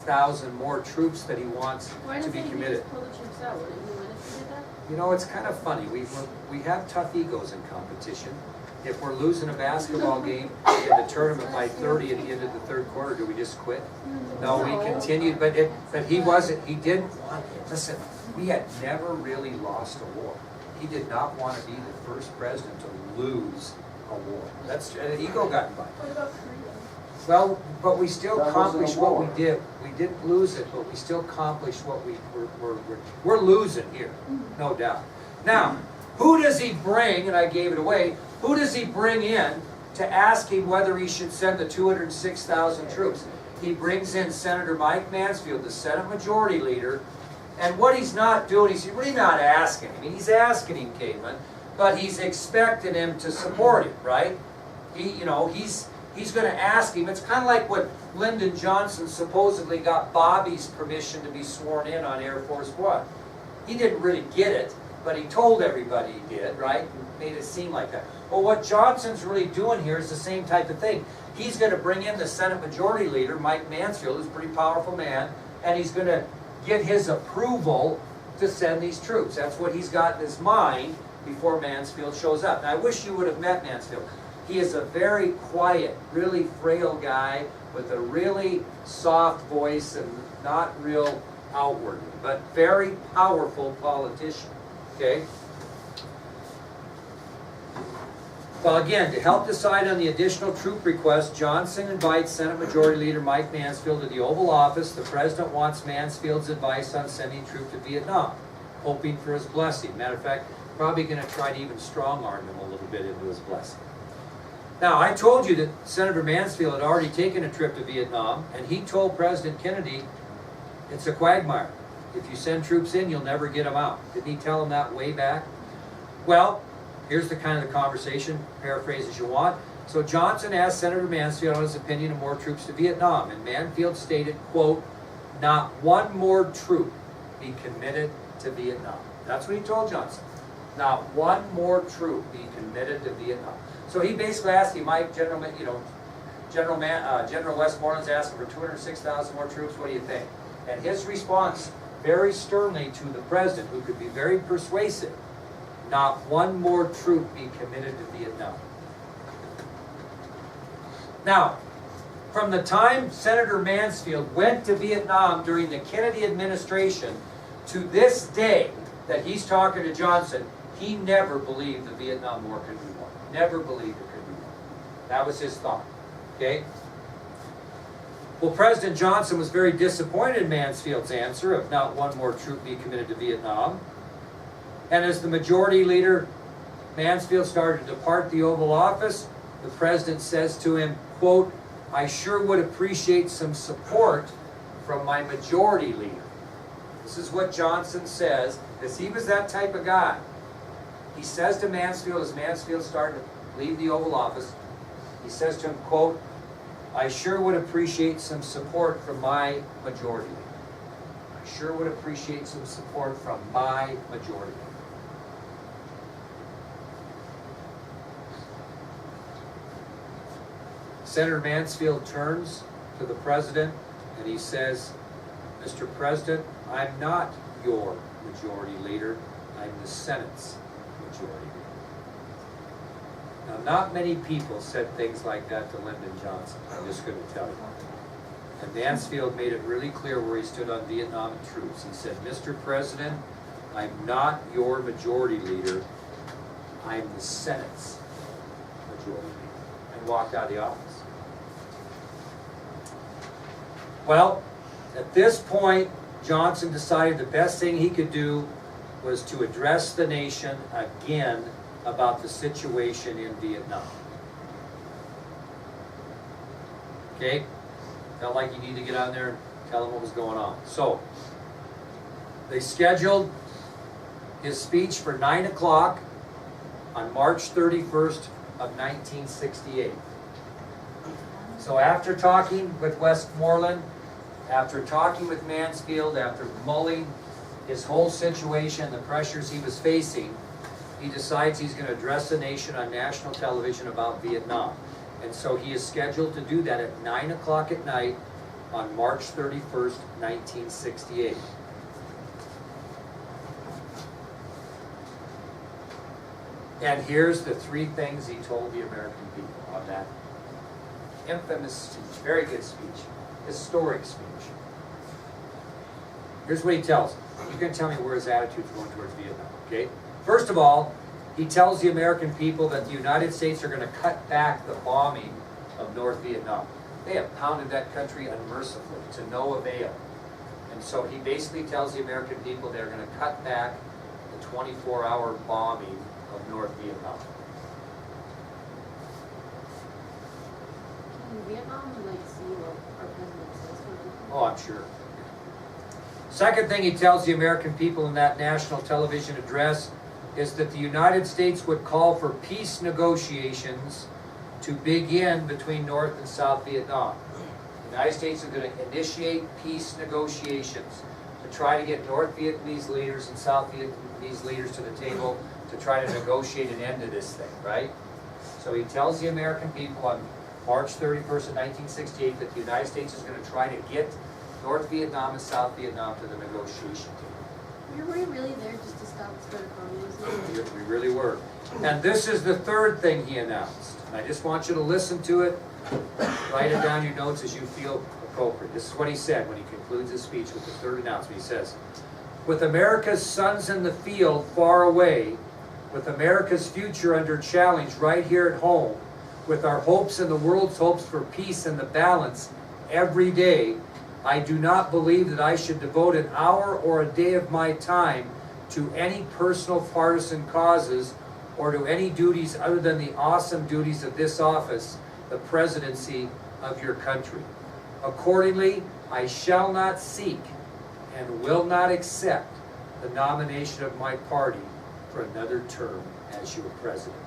286,000 more troops that he wants to be committed. Why doesn't he just pull the troops out? Wouldn't he win if he did that? You know, it's kind of funny. We have tough egos in competition. If we're losing a basketball game in the tournament by 30 at the end of the third quarter, do we just quit? No, we continued, but he wasn't, he didn't want, listen, we had never really lost a war. He did not want to be the first president to lose a war. That's, ego got involved. What about Korea? Well, but we still That accomplished wasn't a what we war. did. We didn't lose it, but we still accomplished what we're losing here, no doubt. Now, who does he bring, and I gave it away, who does he bring in to ask him whether he should send the 206,000 troops? He brings in Senator Mike Mansfield, the Senate Majority Leader, and what he's not doing, he's really not asking him. He's asking him, Caitlin, but he's expecting him to support him, right? He's going to ask him. It's kind of like what Lyndon Johnson supposedly got Bobby's permission to be sworn in on Air Force One. He didn't really get it, but he told everybody he did, right? Made it seem like that. Well, what Johnson's really doing here is the same type of thing. He's going to bring in the Senate Majority Leader, Mike Mansfield, who's a pretty powerful man, and he's going to get his approval to send these troops. That's what he's got in his mind before Mansfield shows up. And I wish you would have met Mansfield. He is a very quiet, really frail guy with a really soft voice and not real outward, but very powerful politician, okay? Well, again, to help decide on the additional troop request, Johnson invites Senate Majority Leader Mike Mansfield to the Oval Office. The President wants Mansfield's advice on sending troops to Vietnam, hoping for his blessing. Matter of fact, probably going to try to even strong-arm him a little bit into his blessing. Now, I told you that Senator Mansfield had already taken a trip to Vietnam, and he told President Kennedy, it's a quagmire. If you send troops in, you'll never get them out. Didn't he tell him that way back? Well, here's the kind of the conversation, paraphrase as you want. So Johnson asked Senator Mansfield on his opinion of more troops to Vietnam, and Mansfield stated, quote, not one more troop be committed to Vietnam. That's what he told Johnson. Not one more troop be committed to Vietnam. So he basically asked him, Mike, General Westmoreland's asking for 206,000 more troops, what do you think? And his response, very sternly to the president, who could be very persuasive, not one more troop be committed to Vietnam. Now, from the time Senator Mansfield went to Vietnam during the Kennedy administration to this day that he's talking to Johnson, he never believed the Vietnam War could be won. Never believed it could be won. That was his thought. Okay? Well, President Johnson was very disappointed in Mansfield's answer of not one more troop be committed to Vietnam. And as the Majority Leader, Mansfield started to depart the Oval Office, the President says to him, quote, I sure would appreciate some support from my Majority Leader. This is what Johnson says, because he was that type of guy. He says to Mansfield, as Mansfield started to leave the Oval Office, he says to him, quote, I sure would appreciate some support from my Majority Leader. I sure would appreciate some support from my Majority Leader. Senator Mansfield turns to the President and he says, Mr. President, I'm not your Majority Leader, I'm the Senate's Majority Leader. Now, not many people said things like that to Lyndon Johnson, I'm just going to tell you. And Mansfield made it really clear where he stood on Vietnam and troops. He said, Mr. President, I'm not your Majority Leader, I'm the Senate's Majority Leader. And walked out of the office. Well, at this point, Johnson decided the best thing he could do was to address the nation again about the situation in Vietnam. Okay? Felt like you need to get on there and tell them what was going on. So, they scheduled his speech for 9 o'clock on March 31st of 1968. So after talking with Westmoreland, after talking with Mansfield, after mulling his whole situation, the pressures he was facing, he decides he's going to address the nation on national television about Vietnam. And so he is scheduled to do that at 9 o'clock at night on March 31st, 1968. And here's the three things he told the American people on that infamous speech. Very good speech. Historic speech. Here's what he tells them. You can tell me where his attitude's going towards Vietnam, okay? First of all, he tells the American people that the United States are going to cut back the bombing of North Vietnam. They have pounded that country unmercifully to no avail. And so he basically tells the American people they're going to cut back the 24-hour bombing of North Vietnam. In Vietnam, we like to see what our president says. Oh, I'm sure. Second thing he tells the American people in that national television address is that the United States would call for peace negotiations to begin between North and South Vietnam. The United States is going to initiate peace negotiations to try to get North Vietnamese leaders and South Vietnamese leaders to the table to try to negotiate an end to this thing, right? So he tells the American people on March 31st of 1968 that the United States is going to try to get North Vietnam and South Vietnam to the negotiation table. Were we really there just to stop the spread of communism? We really were. And this is the third thing he announced. And I just want you to listen to it. Write it down in your notes as you feel appropriate. This is what he said when he concludes his speech with the third announcement. He says, "With America's sons in the field far away, with America's future under challenge right here at home, with our hopes and the world's hopes for peace and the balance every day, I do not believe that I should devote an hour or a day of my time to any personal partisan causes or to any duties other than the awesome duties of this office, the presidency of your country. Accordingly, I shall not seek and will not accept the nomination of my party for another term as your president.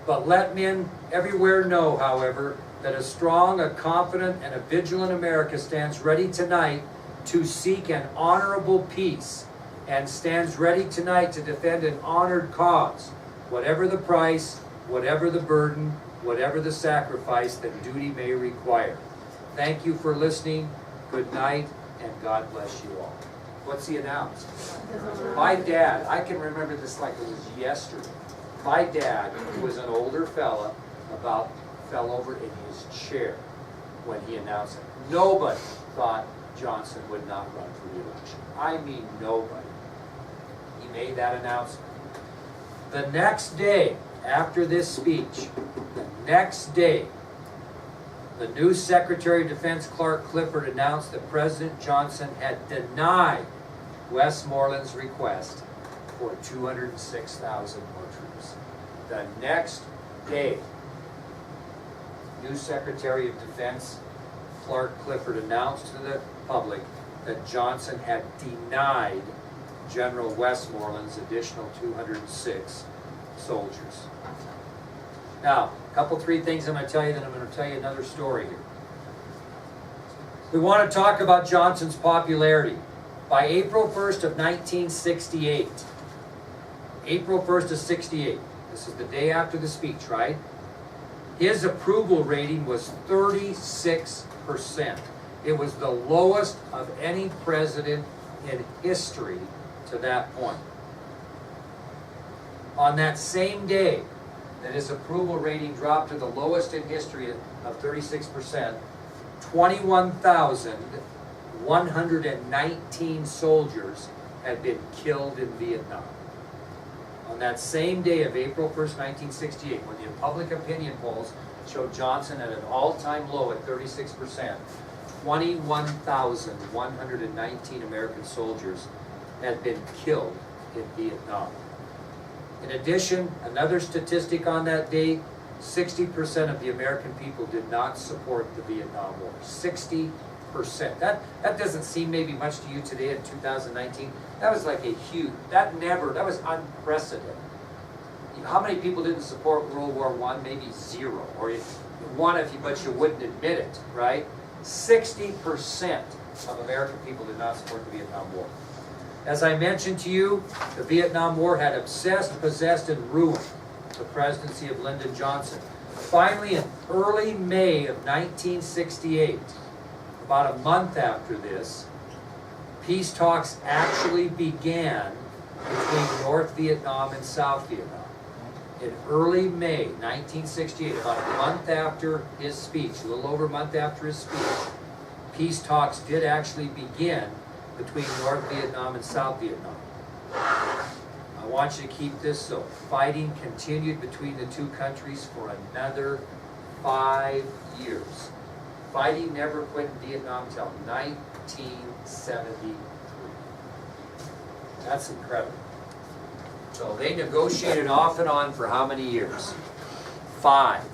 But let men everywhere know, however, that a strong, a confident, and a vigilant America stands ready tonight to seek an honorable peace and stands ready tonight to defend an honored cause, whatever the price, whatever the burden, whatever the sacrifice that duty may require. Thank you for listening. Good night, and God bless you all." What's he announced? My dad, I can remember this like it was yesterday. My dad, who was an older fella, fell over in his chair when he announced it. Nobody thought Johnson would not run for re-election. I mean nobody. He made that announcement. The next day, after this speech, the next day, the new Secretary of Defense Clark Clifford announced that President Johnson had denied Westmoreland's request for 206,000 more troops. The next day, new Secretary of Defense Clark Clifford announced to the public that Johnson had denied General Westmoreland's additional 206 soldiers. Now, three things I'm going to tell you, then I'm going to tell you another story here. We want to talk about Johnson's popularity. By April 1st of 1968, April 1st of 68, this is the day after the speech, right? His approval rating was 36%. It was the lowest of any president in history to that point. On that same day that his approval rating dropped to the lowest in history of 36%, 21,119 soldiers had been killed in Vietnam. On that same day of April 1st, 1968, when the public opinion polls showed Johnson at an all-time low at 36%, 21,119 American soldiers had been killed in Vietnam. In addition, another statistic on that day, 60% of the American people did not support the Vietnam War. 60%. That doesn't seem maybe much to you today in 2019. That was like a huge, that was unprecedented. How many people didn't support World War I? Maybe zero, or one but you wouldn't admit it, right? 60% of American people did not support the Vietnam War. As I mentioned to you, the Vietnam War had obsessed, possessed, and ruined the presidency of Lyndon Johnson. Finally, in early May of 1968, about a month after this, peace talks actually began between North Vietnam and South Vietnam. In early May 1968, about a month after his speech, a little over a month after his speech, peace talks did actually begin between North Vietnam and South Vietnam. I want you to keep this so. Fighting continued between the two countries for another 5 years. Fighting never quit in Vietnam until 1973. That's incredible. So they negotiated off and on for how many years? 5.